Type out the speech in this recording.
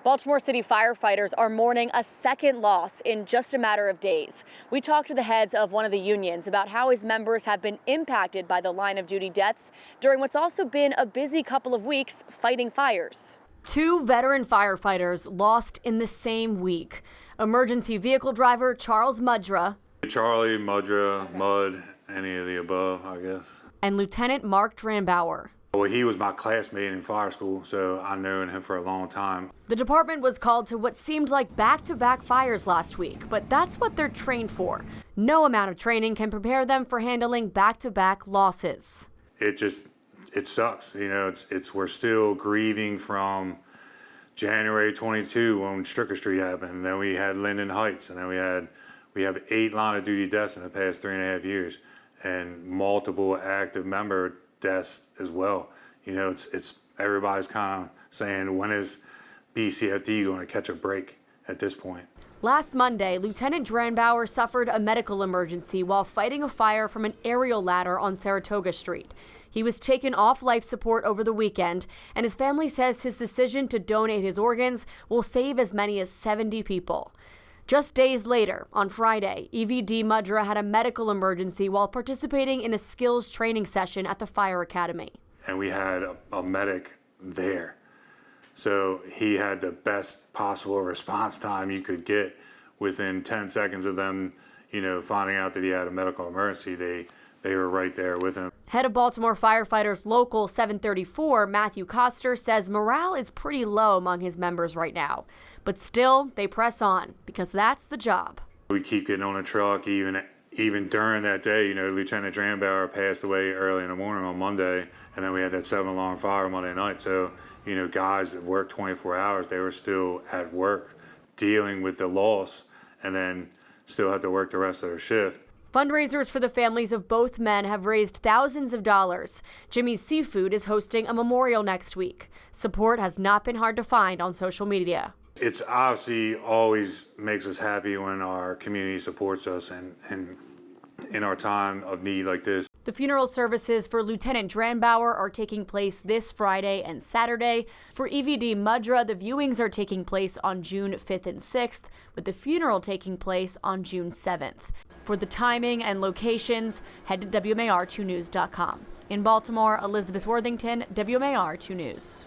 Baltimore City firefighters are mourning a second loss in just a matter of days. We talked to the heads of one of the unions about how his members have been impacted by the line of duty deaths during what's also been a busy couple of weeks fighting fires. Two veteran firefighters lost in the same week. Emergency vehicle driver Charles Mudra. Charlie, Mudra, Mud, any of the above, I guess. And Lieutenant Mark Dranbauer. Well, he was my classmate in fire school, so I've known him for a long time. The department was called to what seemed like back-to-back fires last week, but that's what they're trained for. No amount of training can prepare them for handling back-to-back losses. It sucks. You know, we're still grieving from January 22 when Stricker Street happened, and then we had Linden Heights, and then we have 8 line of duty deaths in the past 3.5 years, and multiple active member deaths as well. You know, it's everybody's kind of saying, when is BCFD going to catch a break at this point? Last Monday, Lieutenant Dranbauer suffered a medical emergency while fighting a fire from an aerial ladder on Saratoga Street. He was taken off life support over the weekend, and his family says his decision to donate his organs will save as many as 70 people. Just days later, on Friday, EVD Mudra had a medical emergency while participating in a skills training session at the fire academy. And we had a medic there. So he had the best possible response time you could get. Within 10 seconds of them, you know, finding out that he had a medical emergency, they were right there with him. Head of Baltimore Firefighters Local 734, Matthew Koster, says morale is pretty low among his members right now. But still, they press on because that's the job. We keep getting on a truck even during that day. You know, Lieutenant Dranbauer passed away early in the morning on Monday, and then we had that 7-alarm fire Monday night. So, you know, guys that worked 24 hours, they were still at work dealing with the loss and then still had to work the rest of their shift. Fundraisers for the families of both men have raised thousands of dollars. Jimmy's Seafood is hosting a memorial next week. Support has not been hard to find on social media. It's obviously always makes us happy when our community supports us and in our time of need like this. The funeral services for Lieutenant Dranbauer are taking place this Friday and Saturday. For EVD Mudra, the viewings are taking place on June 5th and 6th, with the funeral taking place on June 7th. For the timing and locations, head to WMAR2news.com. In Baltimore, Elizabeth Worthington, WMAR 2 News.